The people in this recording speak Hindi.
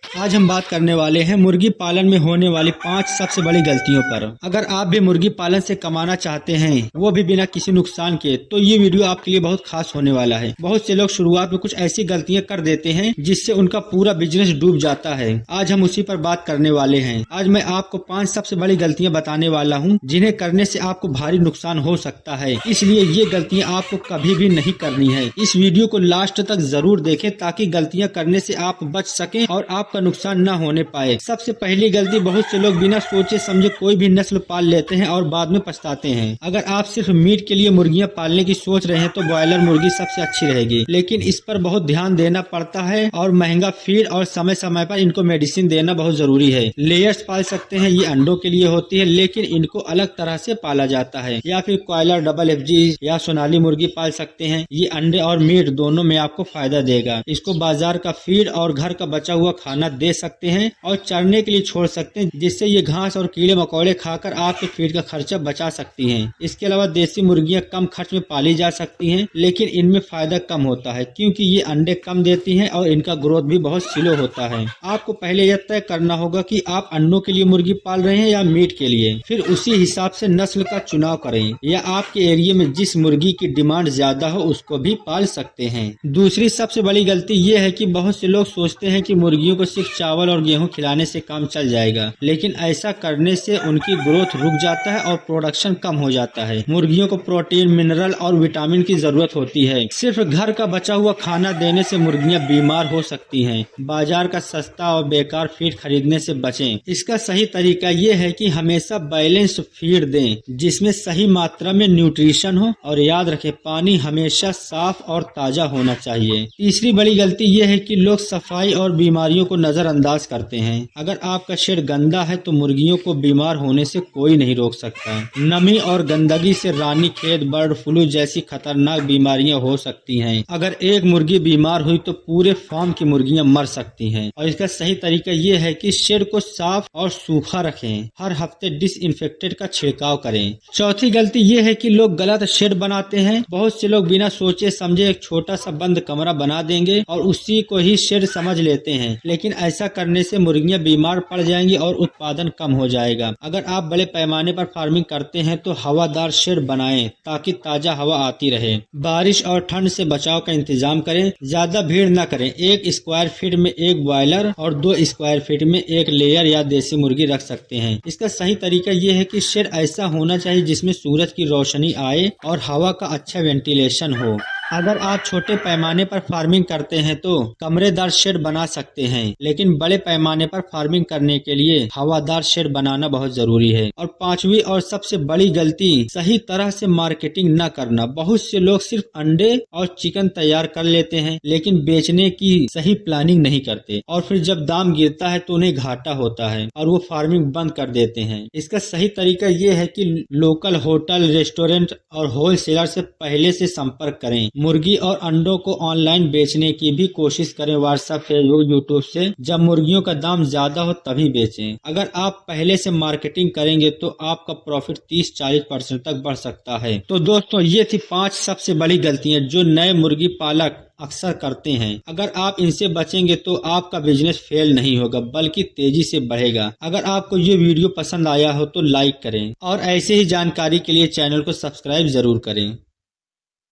आज हम बात करने वाले हैं मुर्गी पालन में होने वाली 5 सबसे बड़ी गलतियों पर। अगर आप भी मुर्गी पालन से कमाना चाहते हैं, वो भी बिना किसी नुकसान के, तो ये वीडियो आपके लिए बहुत खास होने वाला है। बहुत से लोग शुरुआत में कुछ ऐसी गलतियां कर देते हैं जिससे उनका पूरा बिजनेस डूब जाता है। आज हम उसी पर बात करने वाले हैं। आज मैं आपको 5 सबसे बड़ी गलतियां बताने वाला हूं जिन्हें करने से आपको भारी नुकसान हो सकता है। इसलिए ये गलतियां आपको कभी भी नहीं करनी है। इस वीडियो को लास्ट तक जरूर देखें ताकि गलतियां करने से आप बच सकें और आपका नुकसान न होने पाए। सबसे पहली गलती, बहुत से लोग बिना सोचे समझे कोई भी नस्ल पाल लेते हैं और बाद में पछताते हैं। अगर आप सिर्फ मीट के लिए मुर्गियां पालने की सोच रहे हैं तो ब्रॉयलर मुर्गी सबसे अच्छी रहेगी, लेकिन इस पर बहुत ध्यान देना पड़ता है और महंगा फीड और समय समय पर इनको मेडिसिन देना बहुत जरूरी है। लेयर्स पाल सकते हैं, ये अंडों के लिए होती है, लेकिन इनको अलग तरह से पाला जाता है। या फिर कॉयलर, डबल FG या सोनाली मुर्गी पाल सकते हैं। ये अंडे और मीट दोनों में आपको फायदा देगा। इसको बाजार का फीड और घर का बचा हुआ खाना दे सकते हैं और चरने के लिए छोड़ सकते हैं, जिससे ये घास और कीड़े मकोड़े खाकर आपके फीड का खर्चा बचा सकती हैं। इसके अलावा देसी मुर्गियां कम खर्च में पाली जा सकती हैं, लेकिन इनमें फायदा कम होता है क्योंकि ये अंडे कम देती हैं और इनका ग्रोथ भी बहुत स्लो होता है। आपको पहले यह तय करना होगा कि आप अंडों के लिए मुर्गी पाल रहे हैं या मीट के लिए। फिर उसी हिसाब से नस्ल का चुनाव करें या आपके एरिया में जिस मुर्गी की डिमांड ज्यादा हो उसको भी पाल सकते हैं। दूसरी सबसे बड़ी गलती ये है कि बहुत से लोग सोचते हैं कि मुर्गियों को सिर्फ चावल और गेहूं खिलाने से काम चल जाएगा, लेकिन ऐसा करने से उनकी ग्रोथ रुक जाता है और प्रोडक्शन कम हो जाता है। मुर्गियों को प्रोटीन, मिनरल और विटामिन की जरूरत होती है। सिर्फ घर का बचा हुआ खाना देने से मुर्गियां बीमार हो सकती हैं। बाजार का सस्ता और बेकार फीड खरीदने से बचें। इसका सही तरीका ये है कि हमेशा बैलेंस फीड दें जिसमें सही मात्रा में न्यूट्रिशन हो, और याद रखें पानी हमेशा साफ और ताजा होना चाहिए। तीसरी बड़ी गलती ये है कि लोग सफाई और बीमारियों को नजरअंदाज करते हैं। अगर आपका शेड गंदा है तो मुर्गियों को बीमार होने से कोई नहीं रोक सकता। नमी और गंदगी से रानीखेत, बर्ड फ्लू जैसी खतरनाक बीमारियां हो सकती हैं। अगर एक मुर्गी बीमार हुई तो पूरे फार्म की मुर्गियां मर सकती हैं। और इसका सही तरीका ये है कि शेड को साफ और सूखा रखें। हर हफ्ते डिसइंफेक्टेंट का छिड़काव करें। चौथी गलती ये है कि लोग गलत शेड बनाते हैं। बहुत से लोग बिना सोचे समझे एक छोटा सा बंद कमरा बना देंगे और उसी को ही शेड समझ लेते हैं, लेकिन ऐसा करने से मुर्गियां बीमार पड़ जाएंगी और उत्पादन कम हो जाएगा। अगर आप बड़े पैमाने पर फार्मिंग करते हैं तो हवादार शेड बनाएं ताकि ताजा हवा आती रहे। बारिश और ठंड से बचाव का इंतजाम करें। ज्यादा भीड़ न करें। 1 स्क्वायर फीट में 1 ब्रॉयलर और 2 स्क्वायर फीट में 1 लेयर या देसी मुर्गी रख सकते हैं। इसका सही तरीका ये है कि शेड ऐसा होना चाहिए जिसमें सूरज की रोशनी आए और हवा का अच्छा वेंटिलेशन हो। अगर आप छोटे पैमाने पर फार्मिंग करते हैं तो कमरेदार शेड बना सकते हैं, लेकिन बड़े पैमाने पर फार्मिंग करने के लिए हवादार शेड बनाना बहुत जरूरी है। और 5वीं और सबसे बड़ी गलती, सही तरह से मार्केटिंग न करना। बहुत से लोग सिर्फ अंडे और चिकन तैयार कर लेते हैं, लेकिन बेचने की सही प्लानिंग नहीं करते और फिर जब दाम गिरता है तो उन्हें घाटा होता है और वो फार्मिंग बंद कर देते हैं। इसका सही तरीका ये है कि लोकल होटल, रेस्टोरेंट और होलसेलर से पहले से संपर्क करें। मुर्गी और अंडों को ऑनलाइन बेचने की भी कोशिश करें, व्हाट्सएप, फेसबुक, यूट्यूब से। जब मुर्गियों का दाम ज्यादा हो तभी बेचें। अगर आप पहले से मार्केटिंग करेंगे तो आपका प्रॉफिट 30-40% तक बढ़ सकता है। तो दोस्तों, ये थी 5 सबसे बड़ी गलतियां जो नए मुर्गी पालक अक्सर करते हैं। अगर आप इनसे बचेंगे तो आपका बिजनेस फेल नहीं होगा बल्कि तेजी से बढ़ेगा। अगर आपको ये वीडियो पसंद आया हो तो लाइक करें और ऐसे ही जानकारी के लिए चैनल को सब्सक्राइब जरूर करें।